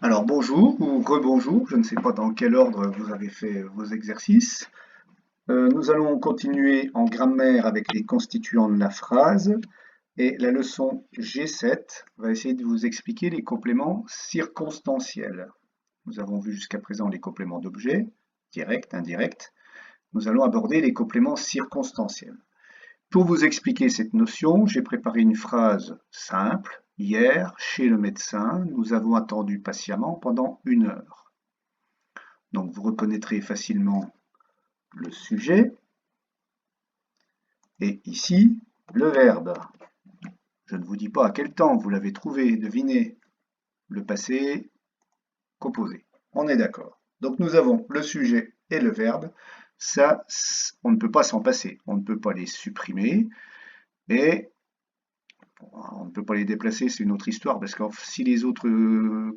Alors bonjour ou rebonjour, je ne sais pas dans quel ordre vous avez fait vos exercices. Nous allons continuer en grammaire avec les constituants de la phrase et la leçon G7 va essayer de vous expliquer les compléments circonstanciels. Nous avons vu jusqu'à présent les compléments d'objet, direct, indirect. Nous allons aborder les compléments circonstanciels. Pour vous expliquer cette notion, j'ai préparé une phrase simple. Hier, chez le médecin, nous avons attendu patiemment pendant 1 heure. Donc vous reconnaîtrez facilement le sujet et ici le verbe. Je ne vous dis pas à quel temps, vous l'avez trouvé, devinez. Le passé composé. On est d'accord. Donc nous avons le sujet et le verbe. Ça, on ne peut pas s'en passer. On ne peut pas les supprimer et on ne peut pas les déplacer, c'est une autre histoire, parce que si les autres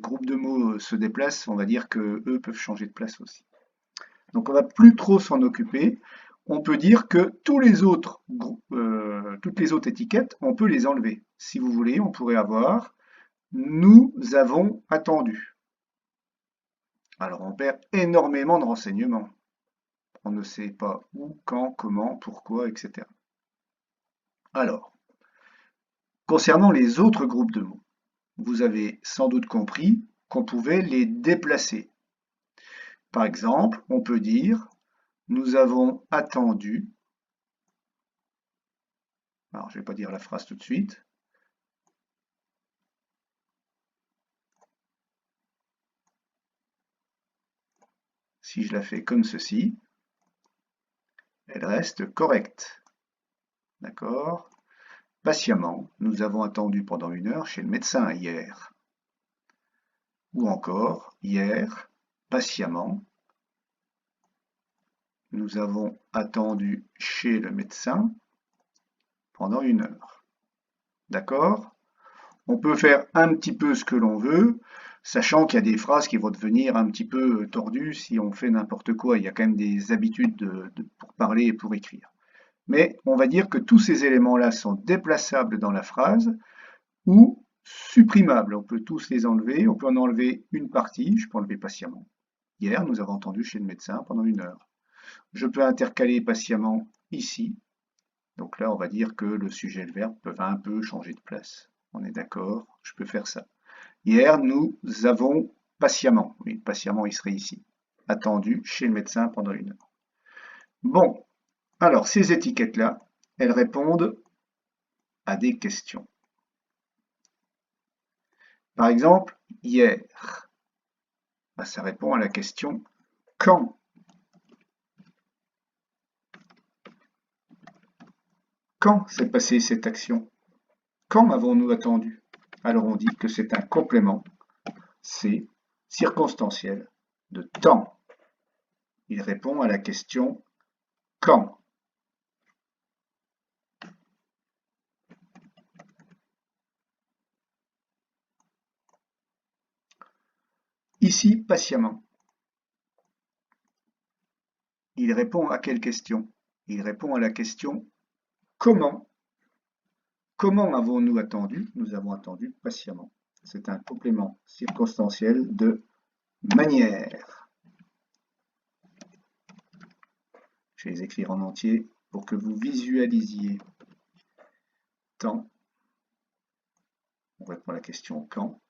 groupes de mots se déplacent, on va dire que eux peuvent changer de place aussi. Donc on va plus trop s'en occuper. On peut dire que toutes les autres étiquettes, on peut les enlever. Si vous voulez, on pourrait avoir nous avons attendu. Alors on perd énormément de renseignements. On ne sait pas où, quand, comment, pourquoi, etc. Alors, concernant les autres groupes de mots, vous avez sans doute compris qu'on pouvait les déplacer. Par exemple, on peut dire nous avons attendu. Alors, je ne vais pas dire la phrase tout de suite. Si je la fais comme ceci, elle reste correcte. D'accord? Patiemment, nous avons attendu pendant 1 heure chez le médecin hier. Ou encore, hier, patiemment, nous avons attendu chez le médecin pendant 1 heure. D'accord? On peut faire un petit peu ce que l'on veut, sachant qu'il y a des phrases qui vont devenir un petit peu tordues si on fait n'importe quoi. Il y a quand même des habitudes pour parler et pour écrire. Mais on va dire que tous ces éléments-là sont déplaçables dans la phrase ou supprimables. On peut tous les enlever. On peut en enlever une partie. Je peux enlever patiemment. Hier, nous avons attendu chez le médecin pendant 1 heure. Je peux intercaler patiemment ici. Donc là, on va dire que le sujet et le verbe peuvent un peu changer de place. On est d'accord? Je peux faire ça. Hier, nous avons patiemment, oui, patiemment, il serait ici, attendu chez le médecin pendant 1 heure. Bon, alors ces étiquettes-là, elles répondent à des questions. Par exemple, hier, ça répond à la question quand. Quand s'est passée cette action? Quand avons-nous attendu? Alors on dit que c'est un complément, c'est circonstanciel de temps. Il répond à la question quand. Ici, patiemment. Il répond à quelle question? Il répond à la question comment. Comment avons-nous attendu? Nous avons attendu patiemment. C'est un complément circonstanciel de manière. Je vais les écrire en entier pour que vous visualisiez. Temps, on répond à la question quand,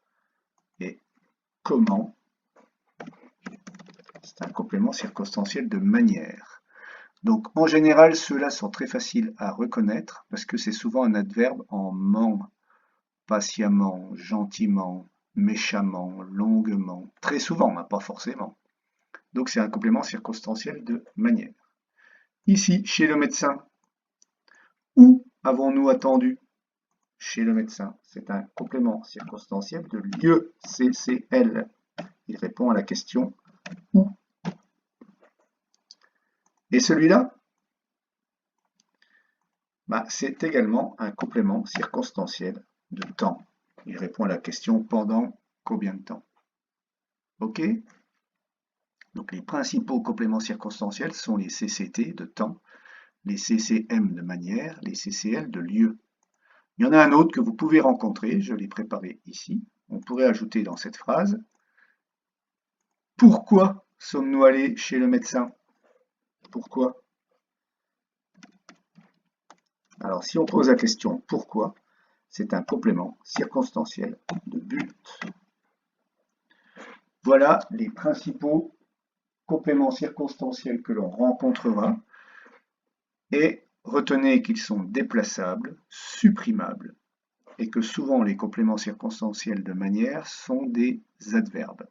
et comment, c'est un complément circonstanciel de manière. Donc en général, ceux-là sont très faciles à reconnaître parce que c'est souvent un adverbe en ment, patiemment, gentiment, méchamment, longuement, très souvent, hein, pas forcément. Donc c'est un complément circonstanciel de manière. Ici, chez le médecin, où avons-nous attendu? Chez le médecin, c'est un complément circonstanciel de lieu, CCL. Il répond à la question où. Et celui-là, c'est également un complément circonstanciel de temps. Il répond à la question pendant combien de temps. OK? Donc les principaux compléments circonstanciels sont les CCT de temps, les CCM de manière, les CCL de lieu. Il y en a un autre que vous pouvez rencontrer, je l'ai préparé ici. On pourrait ajouter dans cette phrase Pourquoi sommes-nous allés chez le médecin? Pourquoi? Alors, si on pose la question pourquoi, c'est un complément circonstanciel de but. Voilà les principaux compléments circonstanciels que l'on rencontrera. Et retenez qu'ils sont déplaçables, supprimables, et que souvent les compléments circonstanciels de manière sont des adverbes.